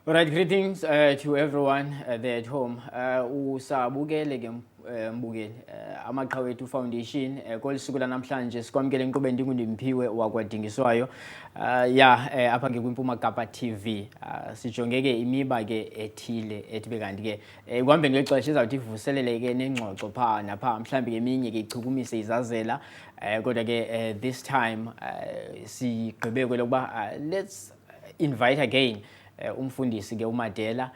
All right, greetings to everyone there at home. Usabukele ke mbukeli amaqhawe ethu foundation kolisuku lanamhlanje sikwamukele inkqubeni ngundimpiwe wakwadingiswayo apha ke kwiMpuma Kapa TV sijongeke imiba ke ethile ethibe kanti ke ekuhambeni kwexesha izawuthi ivuselele ke nengxoxo pha napha mhlawumbi eminye ke ichukumise izazela kodwa ke this time sigqibe kwelokuba let's invite again umfundisi ke uMadela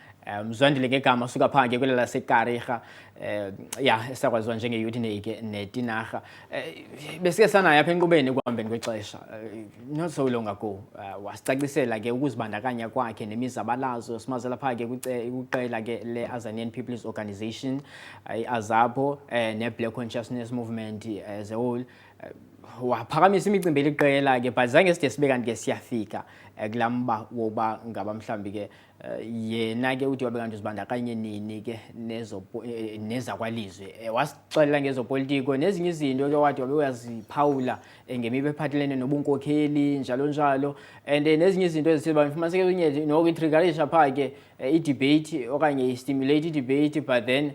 mzwandile ke igama suka phange kwela laseKarega esakwaziwa njenge-youth neTinarha besike sanayo apha enkqubeni ekuhambeni kwexesha not so long ago wasicacisela ke ukuzibandakanya kwakhe nemizabalazo simazela pha ke kwiqela ke le-Azanian People's Organization i-AZAPO ne-Black Consciousness Movement as a whole waphakamisa imicimbi eliqela ke but zange side sibe kanti ke siyafika kulamba woba ngaba mhlambi ke yena ke uthi wabe kanti uzibandakanye nini ke nezakwalizwe wasixelela ngezopolitiko nezinye izinto ke wathi wabe uyaziphawula ngemibe ephathelene nobunkokheli njalo njalo and nezinye izinto ezithiba mfumaniseke unye noko itriggerisha pha ke i-debate okanye i-stimulate i-debate but then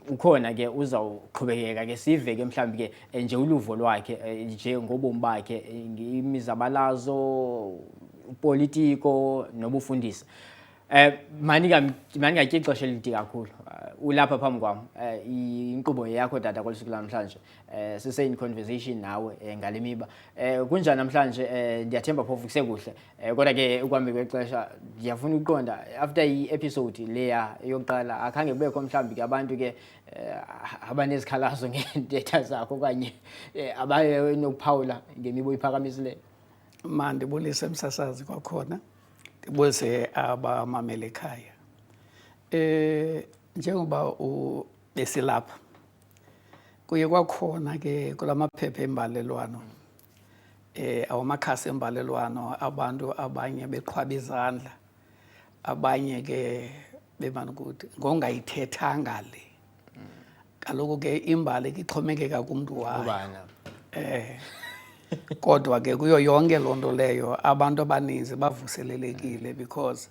ukhona ke uzawuqhubekeka ke sive ke mhlambi ke nje uluvo lwakhe nje ngobomi bakhe imizabalazo politiko nobufundisi manika ixesha elide kakhulu ulapha phambi kwam inkqubo yakho tata kolisuku namhlanje sise in conversation nawe ngale miba kunjani namhlanje ndiyathemba phofu kusekuhle kodwa ke ukuhambe kwexesha ndiyafuna ukuqonda after i-episode leya yokuqala akhange kubekho mhlawumbi ke abantu ke abanezikhalazo ngentetha zakho okanye abanokuphawula ngemibo iphakamisileyo. Mandibulise emsasazi kwakhona ndibulise abamamele ekhaya njengoba besilapha kuye kwakhona ke kulamaphepha embalelwano awamakhasi embalelwano abantu abanye beqhwaba izandla abanye ke bemana ukuthi ngongayithethanga le kaloku ke imbali ke ixhomekeka kumntu wayo kodwa ke kuyo yonke loo nto leyo abantu abaninzi bavuselelekile because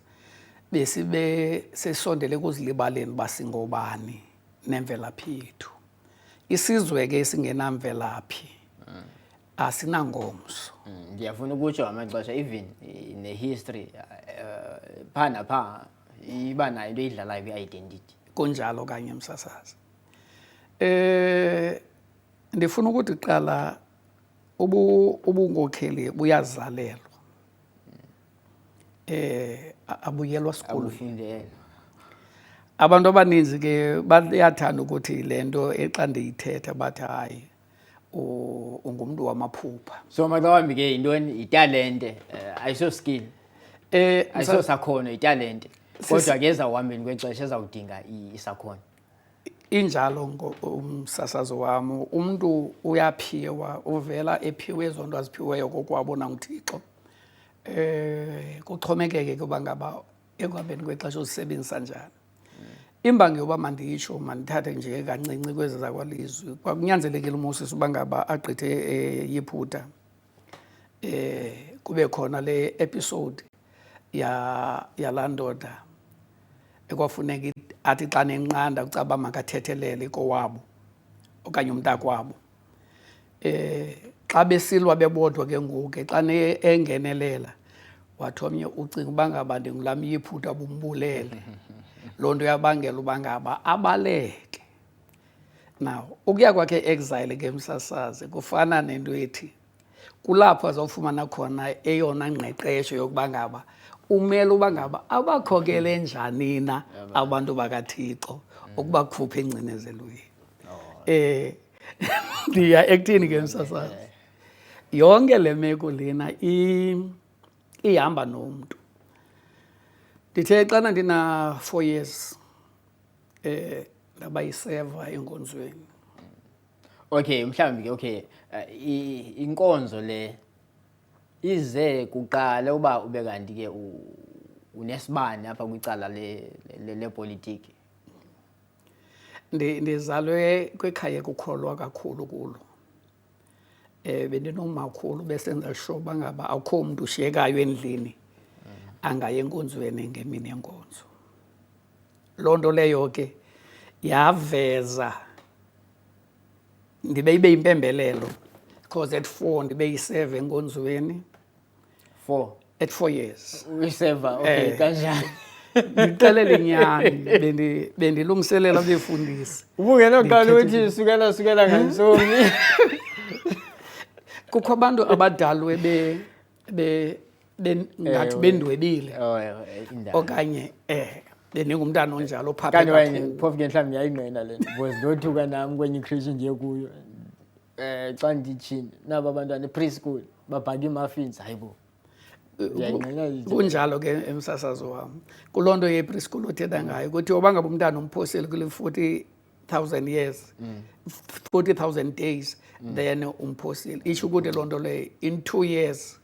besibe sesondele kuzilibaleni basingobani nemvelaphi yethu. Isizwe ke singenamvelaphi asinangomso. Ndiyafuna ukutsho amaxesha even nehistory pha napha iba nayo into eyidlalayo kwi-identity. Kunjalo kanye msasazi. Ndifuna ukuthi qala ubunkokheli buyazalelwa abuyelwa sikolweni. Abantu abaninzi ke bayathanda ukuthi lento xa ndiyithetha bathi hayi ungumntu wamaphupha. So maxa wambi ke yintoni italente ayiso skill ayiso sakhono italente kodwa ke ezawuhambeni kwexesha ezawudinga isakhono. Injalo umsasazo wami umuntu uyaphiwa uvela ephiwe ezonto aziphiweyo kokwabona nguThixo kuxhomekeke kuba ngaba ekuhambeni kwexesha uzisebenzisa njani. Imbangi yoba manditsho mandithathe nje kancinci kwezi zakwalizwi kwakunyanzelekile uMoses uba ngaba agqithe yiphutha kube khona le episode yalaa ndoda ekwafuneka athi xa nenqanda ucaba makathethelele kowabo okanye umntakwabo xa besilwa bebodwa ke ngoku xa engenelela wathi omnye ucinga uba ngaba ndingulam yiphutha bumbulele loo nto yabangela uba ngaba abaleke. Now ukuya kwakhe exile ke msasazi kufana nento ethi kulapho azawufumana khona eyona ngqeqesho yokuba ngaba umele uba ngaba abakhokele njani na abantu bakaThixo ukuba kukhuphe engcinezelweni. Ndiya ekuthini ke msasazi yonke le meko lena ihamba nomntu. Ndithe xana ndina 4 years ndaba yiseva enkonzweni. Okay mhlawumbi ke okay inkonzo le ize kuqala uba ube kanti ke unesibane apha kwicala lepolitiki. Ndizalwe kwikhaya kukholwa kakhulu kulo bendinomakhulu besenza sure uba ngaba akukho mntu ushiyekayo endlini angaya enkonzweni ngemini yenkonzo. Loo nto leyo ke yaveza ndibe ibe yimpembelelo because at 4 ndibe yiseve enkonzweni 4 at 4 years. uyiseva okay kanjani Ngixelele inyani bendilungiselela befundisi. ubungenoqala uthi sukela ngantsomi Kukho abantu abadalwe ngathi bendwebile indaba okanye beningumntana onjalo kanti phaphe wena kakhulu. phofu ke mhlawumbi ngiyayingqina le nto because ndothuka nami kwenye iChristian nje kuyo xa nditshini naba abantwana e-preschool babhaka ii-muffins hayibo Kunjalo ke emsasazo wami. Kuloo nto ye-preschool othetha ngayo kuthiwa bangaba umntana umphoseli kule 40,000 years 40,000 days then umphoseli isho ukuthi loo nto leyo in 2 years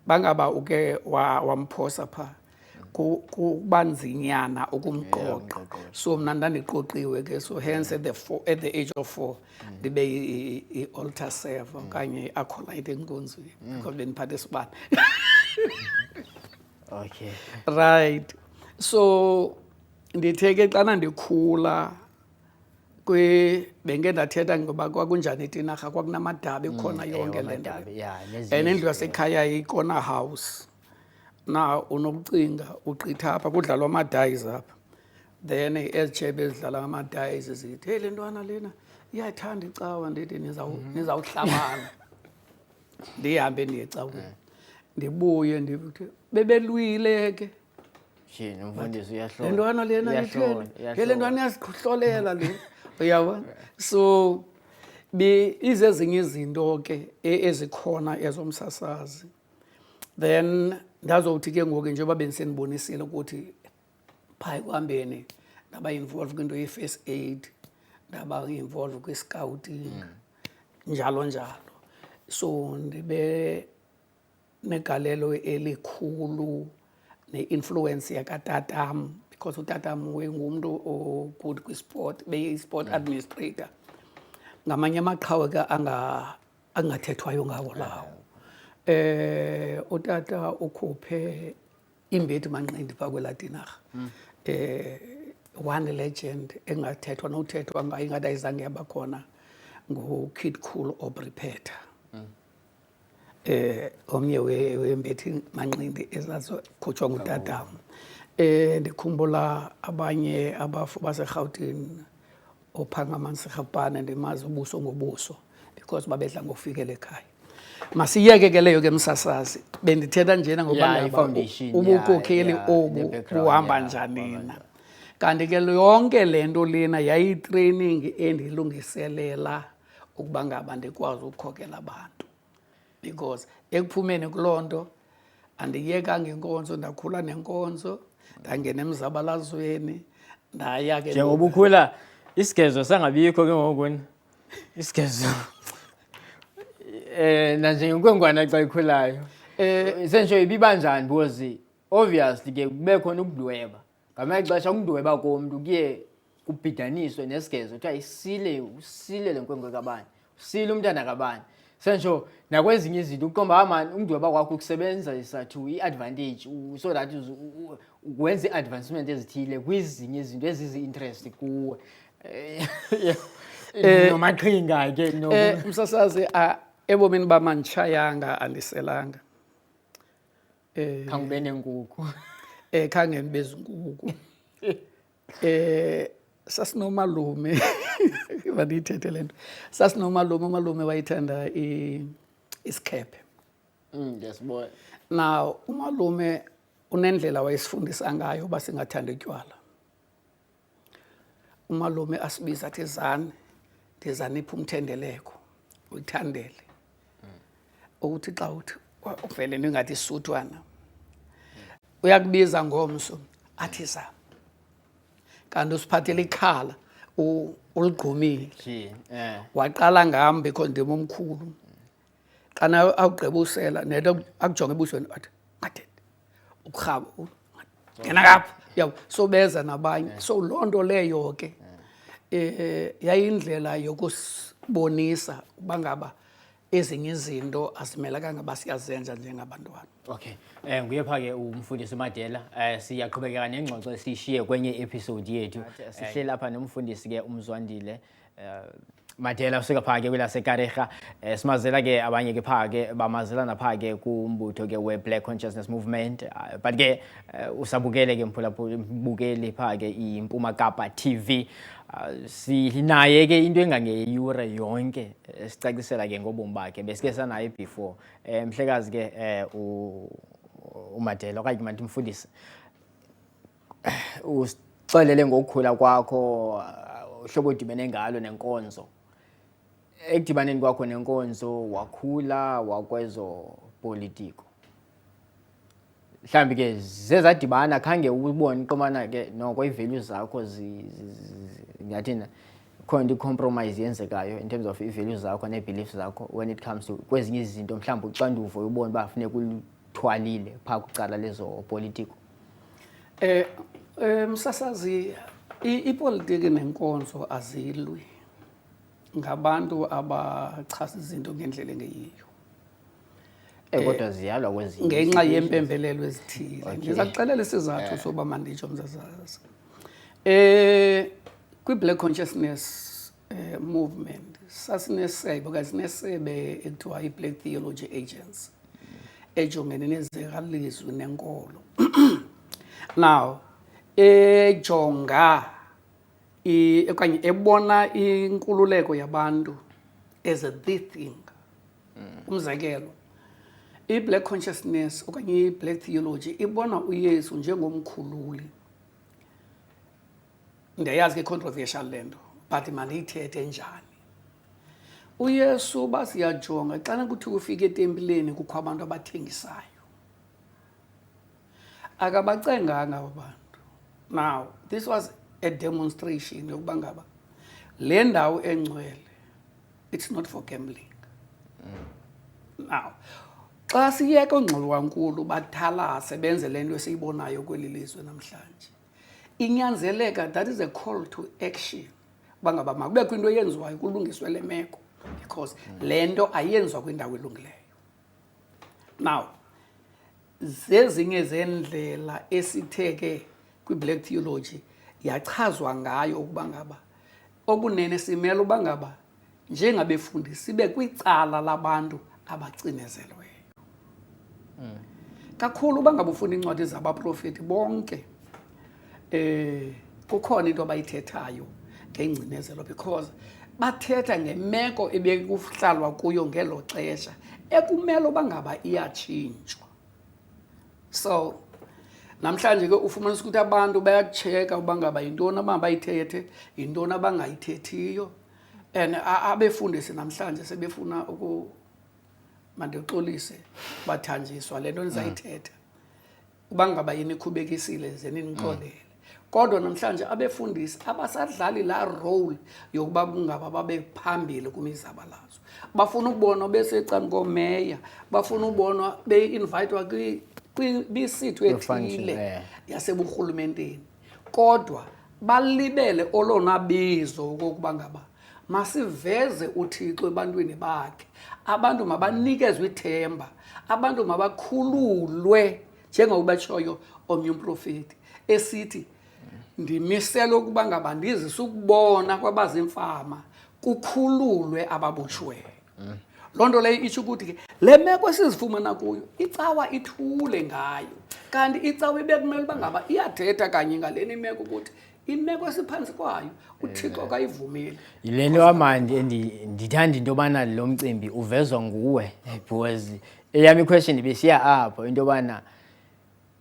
bangaba uke wamphosa phaa kubanzinyana ukumqoqa. So mna ndandiqoqiwe ke so hence at the age of 4 ndibe i-altar server okanye i-acolyte enkonzweni because bendiphathe isibane. okay Right. So ndithe ke xana ndikhula benke ndathetha ngoba kwakunjani eTinarha kwakunamadabi khona yonke le nto. And indlu yasekhaya yi-corner house. Na unokucinga ugqitha apha kudlalwa ama-dice apha. Then ezitshebe ezidlala ngama-dice zithi hey le ntwana lena iyathanda icawa ndithi nizawuhlabana. Ndihambe ndiye ecaweni. Ndibuye ndithi bebelwile ke. Shini umfundisi uyahlola. Le ntwana lena itheni? Le ntwana iyasihlolela le. Uyabona? So izezinye izinto ke ezikhona ezomsasazi. Then ndazothi ke ngoku njengoba bendisenibonisile ukuthi phaa ekuhambeni ndaba involved kwinto ye-first aid, ndaba involved kwi-scouting, njalo njalo. So ndibe negalelo elikhulu ne-influence yakatatam because utatam wayengumntu o-good kwi-sport, beyi-sport administrator. Ngamanye amaqhawe ke angathethwayo ngawo lawo. Utata ukhuphe imbethi Manqindi phaa kwelaa Tinarha. One legend engathethwa nothethwa ngayo ingathi ayizange yaba khona nguKid Cool Aubrey Pether. Omnye wembethi Manqindi ezazikhutshwa ngutatam. Ndikhumbula abanye abafu baseRhawutini oPhangamani Sirhapane ndimazi ubuso ngobuso because babedla ngokufikela ekhaya. Masiyeke ke leyo ke msasazi bendithetha njena ngoba ubukhokheli obu buhamba njani na. Kanti ke yonke lento lena yayi-training endilungiselela ukuba ngaba ndikwazi ukukhokela abantu because ekuphumeni kuloo nto andiyekanga inkonzo ndakhula nenkonzo ndangena emzabalazweni ndaya ke njengoba ukhula isigezo sangabikho ke ngoku isigezo nanjengenkwenkwana xa ikhulayo sentsho ibibanjani because obviously ke kube khona ukudweba ngamanye ixesha ukudweba komntu kuye kubhidaniswe nesigezo kuthiwa usile le nkwenkwe kabani usile umntana kabani sentsho nakwezinye izinto uqomba mani ukudweba kwakho ukusebenzisa to i-advantage so that wenze i-advancement ezithile kwizinye izinto ezizi-interest kuwe nomaqhinga ke msasazi ebomini bam anditshayanga andiselanga. Khange ube nenkukhu. Khange ndibe zinkukhu. Sasinomalume bandiyithethe le nto. Sasinomalume, umalume wayethanda isikhephe. Yesibona. Now umalume unendlela wayesifundisa ngayo uba singathanda utywala. Umalume asibiza athi zani ndizanipha umthendeleko uyithandele. Ukuthi xa uthi uvele ningathi isuthwana uyakubiza ngomso athi za kanti usiphathele ikhala uligqumile waqala ngam because ndim omkhulu xana awugqiba usela nento akujonge ebusweni athi ngathethe ukurhaba ngena kapha yabo so beza nabanye so loo nto leyo ke yayindlela yokusibonisa uba ngaba ezinye izinto asimelekanga basiyazenza njengabantwana. Okay. Nguye pha-ke umfundisi uMadela. Siyaqhubekeka nengxoxo esishiye kwenye episode yethu. Sihle lapha nomfundisi-ke uMzwandile Madela usuka pha-ke kwelaseKarega. Simazela-ke abanye-ke pha-ke bamazela napha-ke kumbutho-ke we-Black Consciousness Movement. But-ke usabukele-ke mphulaphuli pha-ke iMpuma Kapa TV. Sinaye-ke into engangeyure yonke sicacisela-ke ngobomi bakhe besike sanaye before. Mhlekazi-ke uMadela okanye manje umfundisi usixelele ngokukhula kwakho uhlobo odibene ngalo nenkonzo. Ekudibaneni kwakho nenkonzo wakhula wakwezo politiko. Mhlambi-ke zezadibana khange ubone iqomana-ke noko i-values zakho ngiyathina khona i-compromise yenzekayo in terms of i-values zakho ne-beliefs zakho when it comes to kwezinye izinto mhlawumbe uxanduvo ubone uba kufuneka ulithwalile phaa kucala lezo politiko. Msasazi, ipolitiki nenkonzo azilwi ngabantu abachaza izinto ngendlela engeyiyo. Kodwa ziyalwa kwezinye ngenxa yempembelelo ezithile. Ngiza kuxelela isizathu soba manditsho mzazazi. Kwi-Black Consciousness Movement sasinesebe okanye sinesebe ekuthiwa i-Black Theology Agency ejongene nezekalizwi nenkolo. Now ejonga okanye ebona inkululeko yabantu as the thing. Umzekelo, i-Black Consciousness okanye i-Black Theology ibona uYesu njengomkhululi. Ndiyayazi ke controversial lento, but mandiyithethe njani. uYesu basiyajonga xana kuthi ufika etempileni kukho abantu abathengisayo. Akabacenganga abantu. Now, this was a demonstration yokuba ngaba le ndawo engcwele, it's not for gambling. Now, xa siyeka oNgxowankulu bathalase benze lento esiyibonayo kweli lizwe namhlanje, inyanzeleka, that is a call to action. Bangaba makubekho into eyenziwayo kulungiswe le meko because lento ayenziwa kwindawo elungileyo. Now, zezinye zendlela esitheke kwi-Black Theology yachazwa ngayo ukuba ngaba okunene simele uba ngaba njengabefundisi sibe kwicala labantu abacinezelweyo. Kakhulu uba ngaba ufunda incwadi zabaprofeti bonke kukhona into abayithethayo ngengcinezelo because bathetha ngemeko ebekuhlalwa kuyo ngelo xesha ekumele uba ngaba iyatshintshwa. So namhlanje ke ufumanisa ukuthi abantu bayacheka uba ngaba yintoni abayithethe yintoni abangayithethiyo, and abefundisi namhlanje sebefuna mandixolise bathanjiswa le nto nizayithetha uba ngaba yini ikhubekisile ze ninixolele. Kodwa namhlanje abefundisi abasadlali la role yokuba kungaba babe phambili kumizabalazo. Bafuna ukubonwa besecani komeya, bafuna ukubonwa be-invitwa bisithu ethile yaseburhulumenteni. Kodwa balibele olona bizo okokuba ngaba masiveze uThixo ebantwini bakhe. Abantu mabanikezwe ithemba, abantu mabakhululwe njengoba batshoyo omnye umprofeti esithi ndimisela ukuba ngaba ndizisa ukubona kwabazimfama kukhululwe ababotshiweyo. Loo nto leyo itsho ukuthi ke le meko esizifumana kuyo icawa ithule ngayo, kanti icawa ibekumele uba ngaba iyathetha kanye ngaleni imeko ukuthi imeko esiphantsi kwayo uThixo akayivumeli. Yile nto amandi ndithanda into yobana lo mcimbi uvezwa nguwe because eyami question ibisiya apho into yobana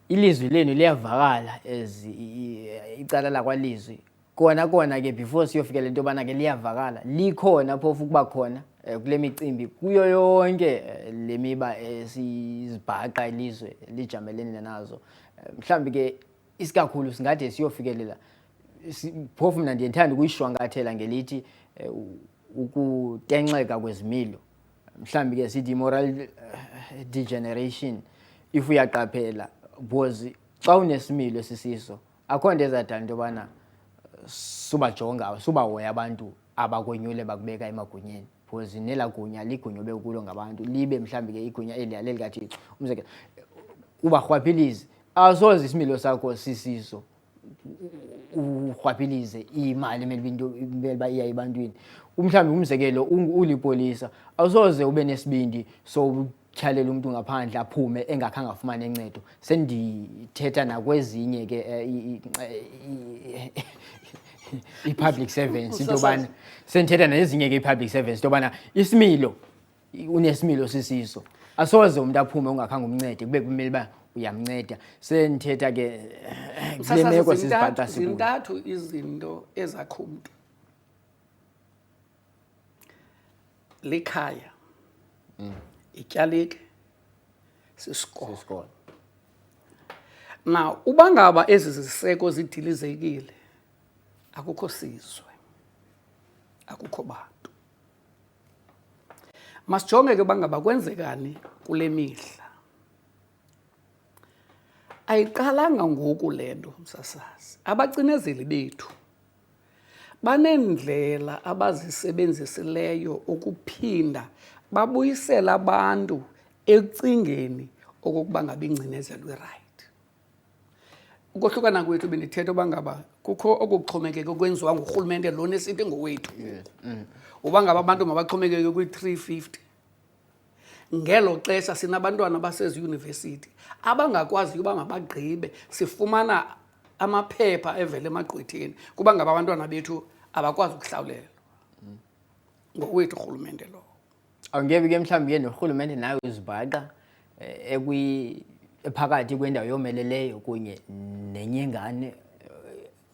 ilizwi lenu liyavakala as icala lakwalizwi kona ke before siyofikela into yobana ke liyavakala likhona phofu ukuba khona kule micimbi kuyo yonke le miba esizibhaqa ilizwe lijamelene nazo. Mhlawumbi ke isikakhulu singade siyofikelela phofu mna ndiyethanda ukuyishwankathela ngelithi ukutenxeka kwezimilo. Mhlawumbi ke sithi moral degeneration if uyaqaphela because xa unesimilo esisiso akho nto ezadala into yobana subajonga subahoya abantu abakonyule bakubeka emagunyeni. because nelagunya ligunya obekulo ngabantu libe mhlambi ke igunya eli kaThixo umzekelo ubarhwaphilize asoze isimilo sakho sisiso urhwaphilize imali emele ba iya ebantwini umhlambi umzekelo ulipolisa awusoze ube nesibindi so tyhalela umuntu ngaphandle aphume engakhange afumane uncedo sendithetha nakwezinye ke i-public servants into yobana sendithetha nezinye ke i-public servants into yobana isimilo unesimilo sisiso asoze umuntu aphume ungakhange umncede kube kumele uba uyamnceda sendithetha ke kule meko sizibhaqa zintathu izinto ezakho umntu likhaya ityalike sisikolo na uba ngaba ezi ziseko zidilizekile akukho sizwe akukho bantu masijonge ke bangaba kwenzekani kule mihla ayiqalanga ngoku lento msasazi abacinezeli bethu banendlela abazisebenzisileyo ukuphinda babuyisela abantu ecingeni okokuba ngaba ingcinezelo right ukohlukana kwethu bendithetha uba ngaba kukho okuxhomekeke okwenziwa ngurhulumente lona esithi ngowethu uba ngaba abantu mabaxhomekeke kwi-350 ngelo xesha sinabantwana baseziyunivesithi abangakwaziyo uba mabagqibe sifumana amaphepha evela emagqwetheni kuba ngaba abantwana bethu abakwazi ukuhlawulelwa ngowethu urhulumente lo awungebe ke mhlawumbi ke norhulumente nayo uzibhaqa ephakathi kwendawo yomeleleyo kunye nenyengane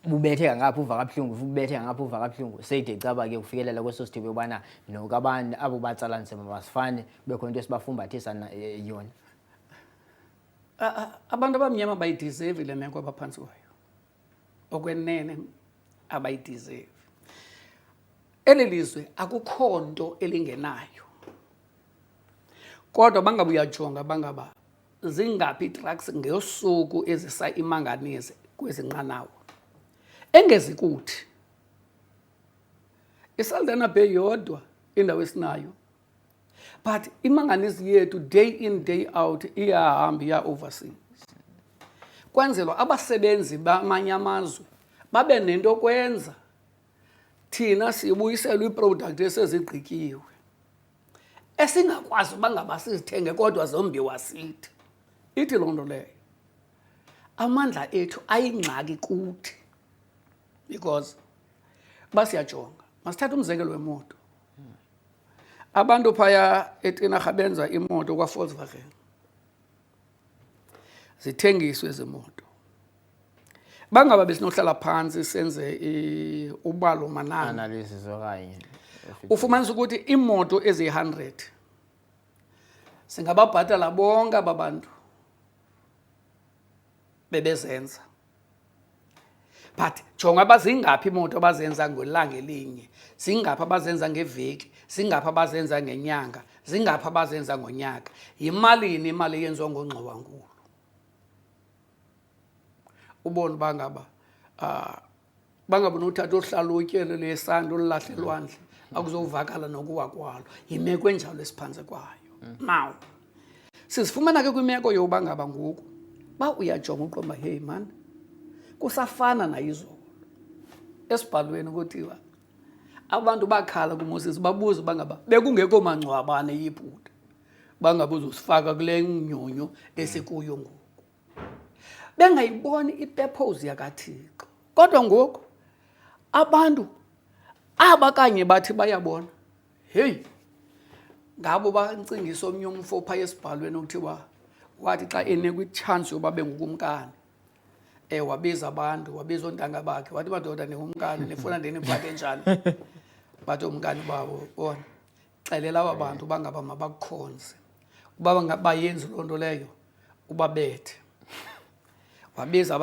bubetheka ngapha uva kabuhlungu ubetheka ngapha uva kabuhlungu seyide caba ke kufikelela kweso sithibe ubana nokabani abo batsala nzima basifane bekho into esibafumbathisa yona abantu abamnyama bayideserve le meko abaphantsi kwayo okwenene abayideserve eli lizwe akukho nto elingenayo kodwa bangabe uyajonga bangaba zingaphi trucks ngeyosuku ezisa imanganize kwezi nqanawa engezi kuthi iSaldanha Bay yodwa indawo esinayo but imanganize yethu day in day out iyahamba iya overseas kwenzelwa abasebenzi bamanye amazwe babe nento kwenza thina sibuyiselwe iproduct esezigqityiwe esingakwazi uba ngaba sizithenge kodwa zombiwa sithi ithi loo nto leyo amandla ethu ayingxaki kuthi because basiyajonga masithathe umzekelo wemoto abantu phaya eTinarha benza imoto kwa-Volkswagen zithengiswe ezi moto bangaba besinohlala phansi senze ubalo manani analysis okanye ufumanisa ukuthi imoto ezi-100 singababhatala bonke aba bantu bebezenza but jonga bazingaphi imoto abazenza ngelanga elinye zingaphi abazenza ngeveki zingaphi abazenza ngenyanga zingaphi abazenza ngonyaka yimalini imali eyenziwa ngongxowankulu ubone bangaba nothatha ohlalutye lesando lilahle elwandle akuzovakala nokuwa kwalo yimeko enjalo esiphantsi kwayo now sizifumana ke kwimeko yoba ngaba ngoku ba uyajonga uqomba hey man kusafana nayizolo esibhalweni kuthiwa abantu bakhala kuMoses babuza bangaba bekungekho mangcwabane yiBhuda bangabuza usifaka kule nyonyo esikuyo ngoku bengayiboni ipurpose yakaThixo kodwa ngoku abantu abakanye bathi bayabona hey ngabo bancingisa omnye umfo phaya esibhalweni ukuthiwa wathi xa enekwe ichance yoba bengukumkani wabiza abantu wabiza ontanga bakhe wathi madoda ningumkani nifuna ndeniphathe njani bathi umkani babo bona xelela aba bantu bangaba mabakukhonze uba bayenze loo nto leyo ubabethe wabiza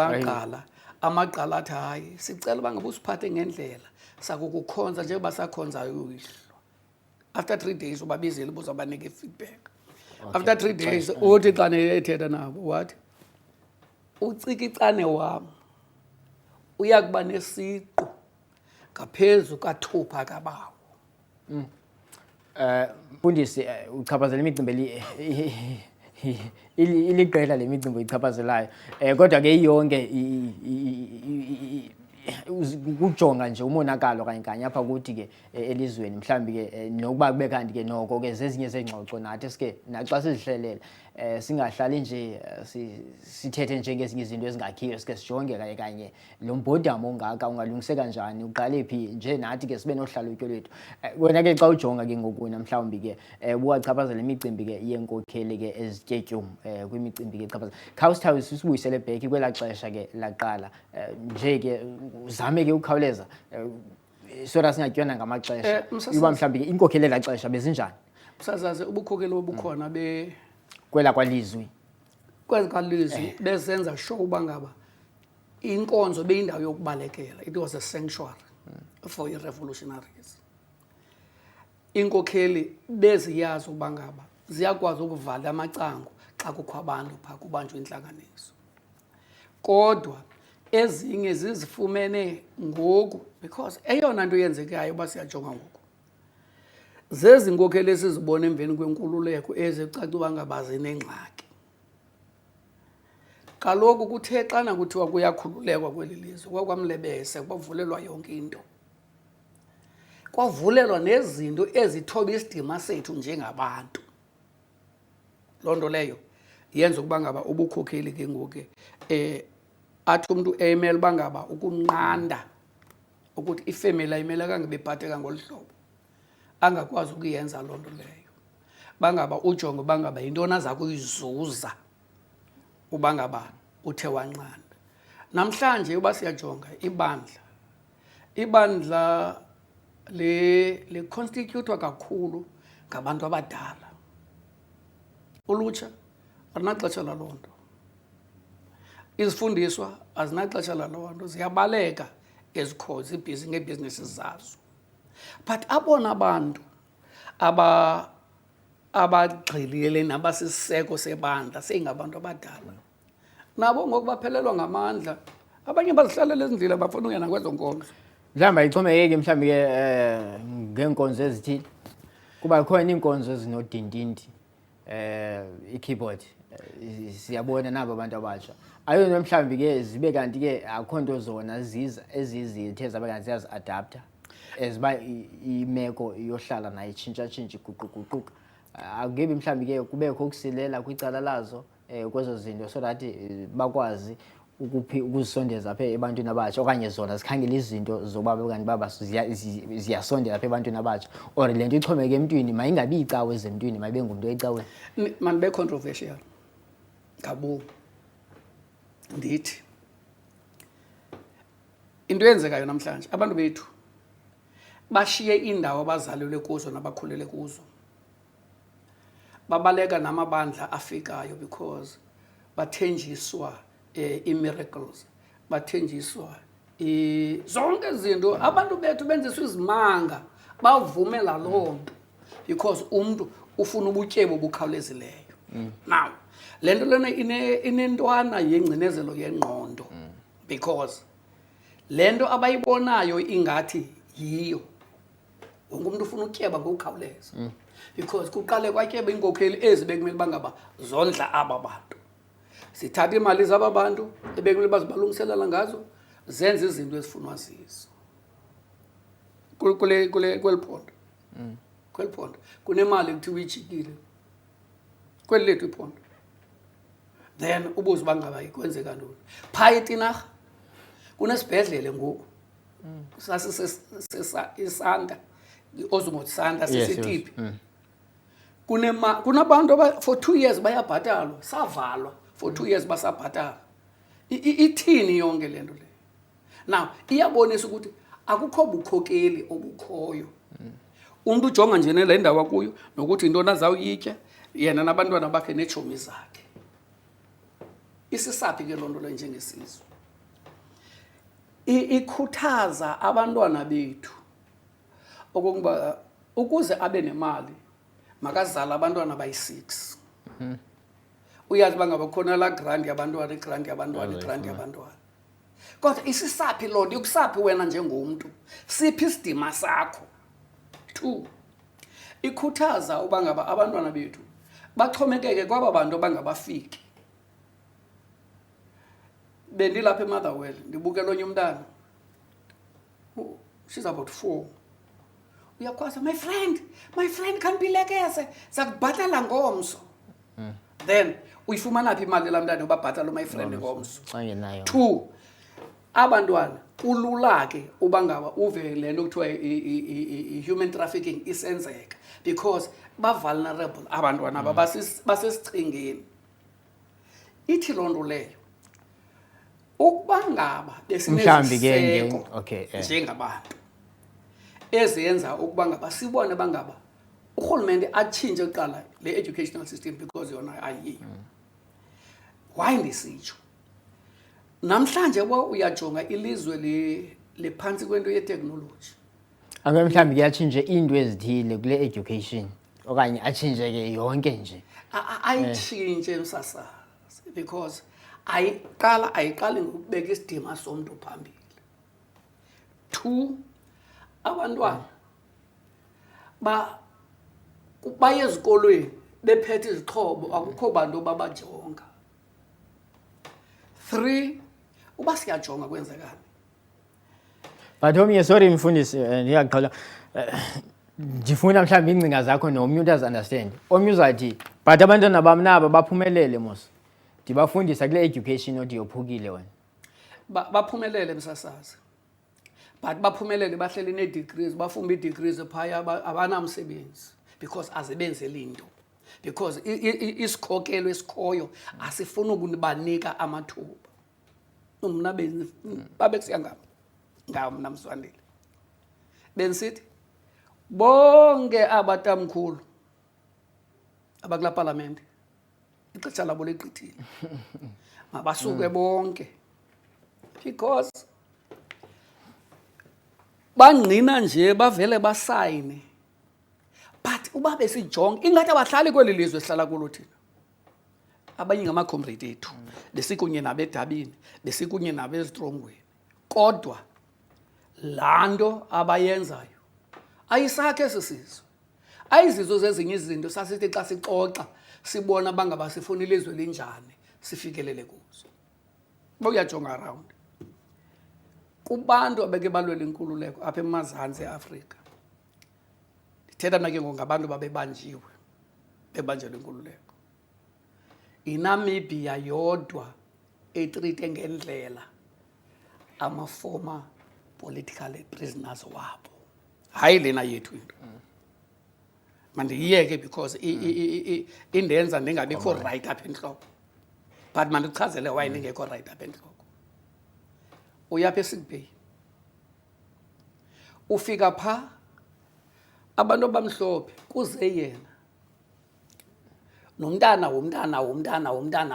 amagqala athi hayi sicela uba ngabe usiphathe ngendlela sakukukhonza njengoba sakhonzayo uyihlo after 3 days ubabizile ubuzabanike i-feedback after 3 days uthi xa ethetha nabo wathi ucikicane wam uyakuba nesiqu ngaphezu kathupha kabawo Mfundisi uchaphazela imicimbi iliqela lemicimbi ichaphazelayo kodwa ke iyonke ukujonga nje umonakalo kanye apha kuthi ke elizweni mhlambi ke nokuba kube kanti ke noko ke zezinye zengxoxo nathi sike naxa sizihlelela singahlali nje sithethe nje ngezinye izinto ezingakhiyo sike sijonge kanye lo mbhodamo ongaka ungalungise kanjani uqale phi nje nathi ke sibe nohlalutyo lwethu wena ke xa ujonga ke ngokuna mhlawumbi ke buwachaphazela imicimbi ke yenkokheli ke ezityetyum kwimicimbi ke chaphazela khawusithawe sisibuyisele back kwela xesha ke laqala nje ke uzame ke ukukhawuleza soda singatyona ngamaxesha uba mhlawumbi ke inkokheli la xesha bezinjani msazazi ubukhokheli obukhona kwela kwalizwi bezenza sure uba ngaba inkonzo beyindawo yokubalekela. It was a sanctuary for i-revolutionaries. Inkokheli beziyazi uba ngaba ziyakwazi ukuvala amacango xa kukho abantu phaa kubanjwe intlanganiso, kodwa ezinye zizifumene ngoku because eyona nto yenzekayo uba siyajonga ngoku zezi nkokheli esizibona emveni kwenkululeko ezicaca uba ngaba zinengxaki. Kaloku kuthe xana kuthiwa kuyakhululekwa kweli lizwe kwakwamlebese kwavulelwa yonke into, kwavulelwa nezinto ezithoba isidima sethu njengabantu. Loo nto leyo yenza ukuba ngaba ubukhokheli ke ngoku athi umntu emele uba ngaba ukunqanda ukuthi ifemeli ayimelekanga bephatheka ngolu hlobo angakwazi ukuyenza loo nto leyo. Bangaba ujonge uba ngaba yintoni aza kuyizuza uba ngaba uthe wanqanda. Namhlanje uba siyajonga ibandla liconstitutwa kakhulu ngabantu abadala. Ulutsha alunaxesha laloo nto, izifundiswa azinaxesha laloo nto, ziyabaleka ezikhoyo zibhizi ngeebhizinesi zazo. But abona bantu abagqilile nabasisiseko sebandla seyingabantu abadala nabo ngoku baphelelwa ngamandla, abanye bazihlalela ezindlela bafuna ukuya nakwezo nkonzo. mhlawumbi ayixhomekeki mhlawumbi ke ngeenkonzo ezithile kuba khona iinkonzo ezinodindindi i-keyboard siyabona nabo abantu abatsha ayona mhlawumbi ke zibe kanti ke akho nto zona ezizithe zabe kanti ziyazi-adapta eziba imeko yohlala nayo itshintsha iguquguquka. Akugebi mhlawumbi ke kubekho ukusilela kwicala lazo kwezo zinto so that bakwazi ukuzisondeza apha ebantwini abatsha okanye zona zikhangela izinto zoba kanti baba ziyasondela apha ebantwini abatsha or le nto ixhomeke emntwini mayingabi icawe ezemntwini mayibe ngumntu ecaweni. Mandibe controversial ngabo ndithi into eyenzekayo namhlanje abantu bethu bashiye indawo abazalelwe kuzo nabakhulele kuzo, babaleka namabandla afikayo because bathenjiswa i-miracles, bathenjiswa zonke izinto. Abantu bethu benziswa izimanga bavumela loo nto because umntu ufuna ubutyebi obukhawulezileyo. Now le nto lena inentwana yengcinezelo yengqondo because le nto abayibonayo ingathi yiyo wonke umntu ufuna utyeba ngokukhawuleza because kuqale kwatyeba iinkokheli ezi bekumele uba ngaba zondla aba bantu, zithatha iimali zaba bantu ebekumele uba zibalungiselela ngazo zenze izinto ezifunwa zizo. Kweli phondo kunemali kuthiwa ijikile kweli lethu iphondo, then ubuze uba ngaba ikwenzeka ntoni. Phaa eTinarha kunesibhedlele ngoku isanda i-Osmond Santa sisitipi. Kunabantu for 2 years bayabhatalwa, savalwa for 2 years basabhatala. Ithini yonke le nto le? Now iyabonisa ukuthi akukho bukhokeli obukhoyo. Umntu ujonga nje le ndawo kuyo nokuthi intoni azawuyitya yena nabantwana bakhe neetshomi zakhe. Isisaphi ke loo nto le njengesizwe? Ikhuthaza abantwana bethu okokuba ukuze abe nemali makazala abantwana bayi-6. Uyazi uba ngaba khona laa grant yabantwana, igrant yabantwana. Kodwa isisaphi loo nto, ikusaphi wena njengomntu, siphi isidima sakho? 2, ikhuthaza uba ngaba abantwana bethu baxhomekeke kwaba bantu abangabafiki. Bendilapha eMotherwell ndibukela onye umntana, she's about 4, uyakhwaza, my friend khanipilekese sakubhatala ngomso. Then uyifumana phi imali laa mntana ubabhatala my friend ngomso? 2, abantwana kulula ke uba ngaba uve le nto kuthiwa i-human trafficking isenzeka because ba-vulnerable abantwana aba basesichengeni. Ithi loo nto leyo ukuba ngaba besineziseko njengabantu ezenza ukuba ngaba sibone bangaba urhulumente atshintshe kuqala le educational system because yona ayiyo. Why ndisitsho? Namhlanje uba uyajonga ilizwe liphantsi kwento yeteknoloji. Ake mhlawumbi kuyatshintshe into ezithile kule education okanye atshintshe ke yonke nje. Ayitshintshe msasazi because ayiqali ngokubeka isidima somntu phambili. 2, abantwana baye ezikolweni bephethe izixhobo akukho bantu babajonga. 3, uba siyajonga kwenzekani. But omnye, sorry mfundisi, ndiyaqala ndifuna mhlawumbi iingcinga zakho nomnye umuntu azi-understand. Omnye uzathi but abantwana bam naba baphumelele mos, ndibafundisa kule education odi yophukile wena. Baphumelele msasazi, but baphumelele bahleli nee-degrees, bafumba ii-degrees phaya abanamsebenzi because azibenzeli nto. Because isikhokelo esikhoyo asifuni ukubanika amathuba. Mna babekusiya ngawo mna Mzwandile benisithi bonke abatamkhulu abakula parliament ixesha labo legqithile mabasuke bonke because bangqina nje bavele basayine. But uba besijonga ingathi abahlali kweli lizwe sihlala kulo thina, abanye ngama-comrade ethu besikunye nabedabini, besikunye nabezitrongweni, kodwa laa nto abayenzayo ayisakho esi sizwe. Ayizizo zezinye izinto sasithi xa sixoxa sibona bangaba sifuna ilizwe linjani sifikelele kuzo. Bawuyajonga around kubantu abeke balwela inkululeko apha emazantsi eAfrika, ndithetha mna ke ngabantu babebanjiwe bebanjelwe inkululeko, iNamibia yodwa etrite ngendlela ama-former political prisoners wabo, hayi lena yethu into. Mandiyiyeke because indenza ndingabikho right apha entloko, but mandichazele why ndingekho right apha entloko. Uyapha eSick Bay, ufika pha abantu abamhlophe kuze yena nomntana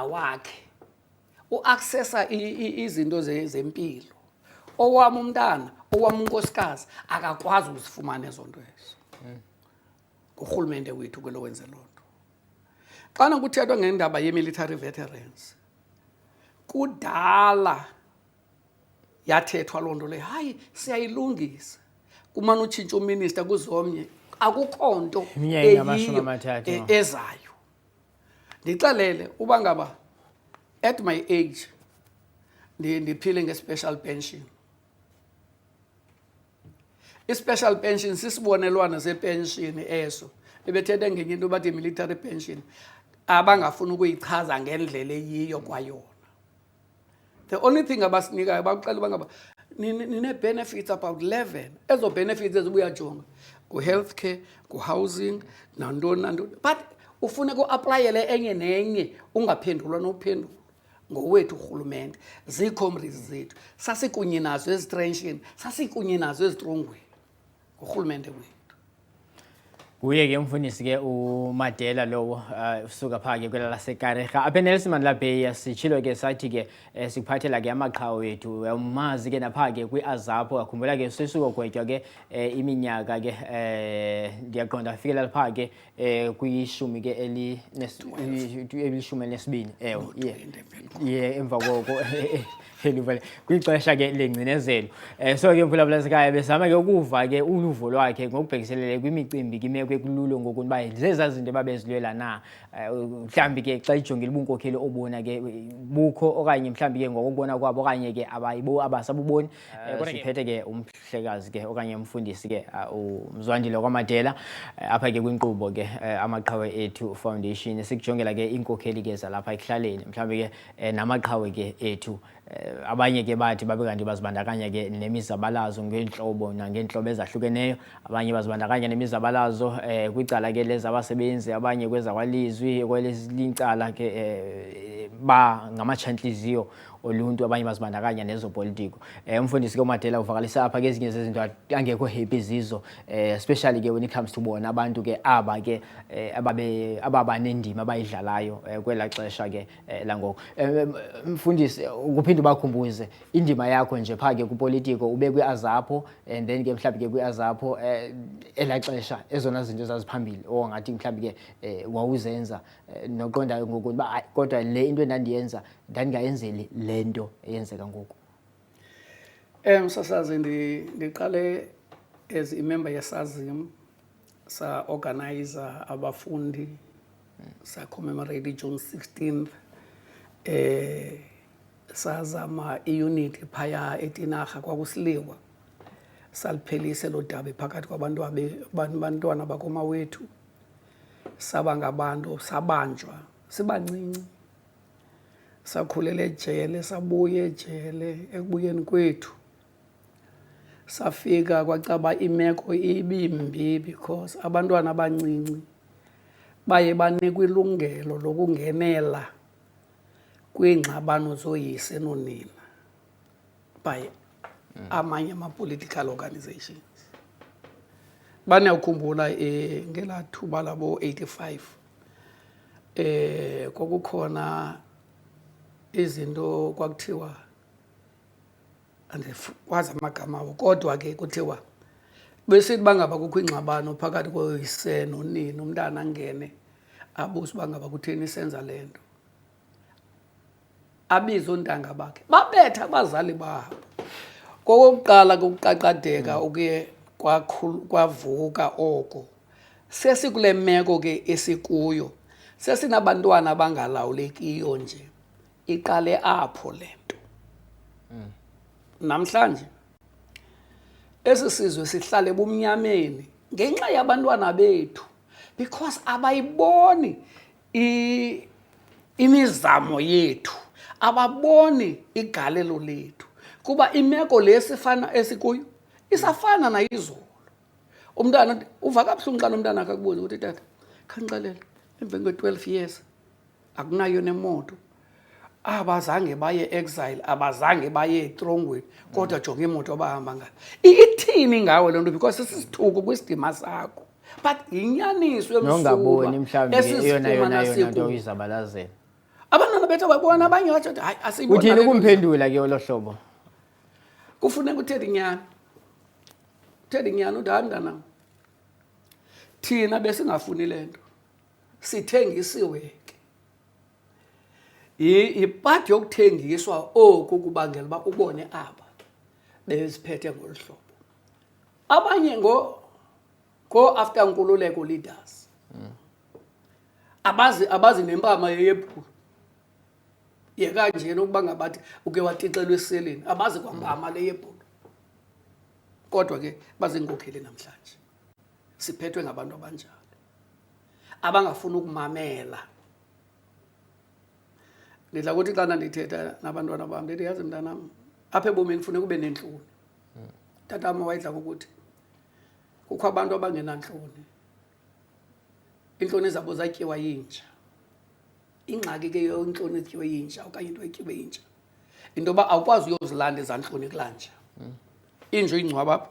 wakhe uaccessa izinto zempilo. Owam umntana, owam unkosikazi akakwazi uzifumana ezo nto ezo. Ngurhulumente wethu kwelo wenze loo nto. Xana kuthethwa ngendaba ye-military veterans, kudala yathethwa loo nto le, hayi siyayilungisa. Kumane utshintsha uminister kuzomnye, akukho nto ezayo. Ndixelele uba ngaba at my age ndiphile nge-special pension. I-special pension sisibonelwana sepension eso. Bebethethe ngenye into bathi military pension abangafuni ukuyichaza ngendlela eyiyo kwayona. The only thing abasinikayo bakuxela uba ngaba nine-benefits about 11. Ezo benefits ezibuyajonga ku-healthcare, ku-housing, nantoni. But ufune ku-aplayele enye nenye ungaphendulwa nophendula. Ngowethu urhulumente, zii-comrades zethu, sasikunye nazo ezitrenshini, sasikunye nazo ezitrongweni. Ngurhulumente wethu. Kuye ke mfundisi ke uMadela lowo usuka pha ke kwela laseKarega apha eNelson Mandela Bay. Sitshilo ke sathi ke sikuphathela ke amaqhawe wethu umazi ke napha ke kwi-Azapo. Akhumbula ke sesukogwetywa ke iminyaka ke ndiyaqonda afikelela pha ke kwishumi ke elishumi elinesibini. Ye emva koko elivele kwixesha ke lengcinezelo. So ke mphulaphula sekhaya bezama ke ukuva ke uluvo lwakhe ngokubhekiselele kwimicimbi kimeko kube kululo ngokuthi baye lezi zinto babezilwela na mhlambi ke xa ijongile ubunkokheli obona ke bukho okanye mhlambi ke ngokubona kwabo okanye ke abasabuboni siphethe ke umhlekazi ke okanye umfundisi ke uMzwandile kwaMadela apha ke kwinkqubo ke Amaqhawe Ethu Foundation sikujongela ke inkokheli ke zalapha ekuhlaleni mhlambi ke namaqhawe ke ethu abanye ke bathi babe kanti bazibandakanya ke nemizabalazo ngenhlobo nangenhlobo ezahlukeneyo abanye bazibandakanya nemizabalazo kwicala ke lezi abasebenzi abanye kweza kwalizwi kwelesilicala ke ba ngamatshantliziyo oluntu abanye bazibandakanya nezopolitiko umfundisi kwaMadela uvakalisa apha ke ezinye zezinto angekho happy zizo especially ke when it comes to bona abantu ke aba ke ababa nendima abayidlalayo kwela xesha ke langoko mfundisi ukuphinde bakhumbuze indima yakho nje pha ke kupolitiko ube kwiAZAPO and then ke mhlawumbe ke kwiAZAPO elaxesha ezona zinto zaziphambili ongathi mhlawumbe ke wawuzenza noqonda ngokuthi ba kodwa le into endandiyenza ndandingayenzeli lento eyenzeka ngoku. Msasazi ndiqale as a member yeSAZIM sa organizer abafundi sa commemorate June 16th sazama iunity phaya eTinarha kwakusiliwa saliphelise lo dabe phakathi kwabantwana bakomawethu saba ngabantu sabanjwa sibancinci sakhulela ejele sabuye ejele ekubuyeni kwethu safika kwacaba imeko ibimbi because abantwana abancinci baye banikwe ilungelo lokungenela kwiingxabano zoyise nonina by amanye ama-political organizations. Baniyakhumbula ngelaa thuba labo 85 kwakukhona izinto kwakuthiwa andikwazi amagama awo kodwa ke kuthiwa besithi bangaba kukho ingxabano phakathi koyise nonina umntana angene abuze bangaba kutheni isenza le nto abize ontanga bakhe babetha abazali babo kokuqala kokuqaqadeka ukuye kwavuka oko sesikule meko ke esikuyo sesinabantwana abangalawulekiyo nje iqale apho lento namhlanje esi sizwe sihlale bumnyameni ngenxa yabantwana bethu because abayiboni imizamo yethu ababoni igalelo lethu kuba imeko lesifana esikuyo isafana nayizolo umntana uva kabuhlungu xa nomntana akakubuza ukuthi tata khanixelele emveni kwe-12 years akunayo nemoto abazange baye exile abazange baye etrongweni kodwa jonga imoto abahamba ngayo ithini ngawe loo nto because sisithuko kwisidima sakho but yinyaniso nongaboni mhlawumbi eyona nto uyizabalazela abantwana bethu babona abanye batsho hayi asiyibona uthini ukumphendula ke olo hlobo kufuneka uthethe inyani uthi hayi mntanam thina besingafuni le nto sithengisiwe ke ipati yokuthengiswa oku kubangela uba ubone aba beziphethe ngolu hlobo abanye after nkululeko leaders abazi nempama yebhulu yekanjena ukuba ngabathi uke watixelwa eseleni abazi kwambama le yebhulu kodwa ke bazinkokheli namhlanje siphethwe ngabantu abanjalo abangafuni ukumamela. Ndidla ukuthi xa ndithetha nabantwana bam ndithi yazi mntanam apha ebomini kufuneka ube nentloni. Tatama wayedla ukuthi kukho abantu abangenantloni intloni zabo zatyiwa yinja. Ingxaki ke yontloni etyiwe yinja okanye into etyiwe yinja into yoba awukwazi uyozilanda ezantloni kulanja inje uyingcwaba apha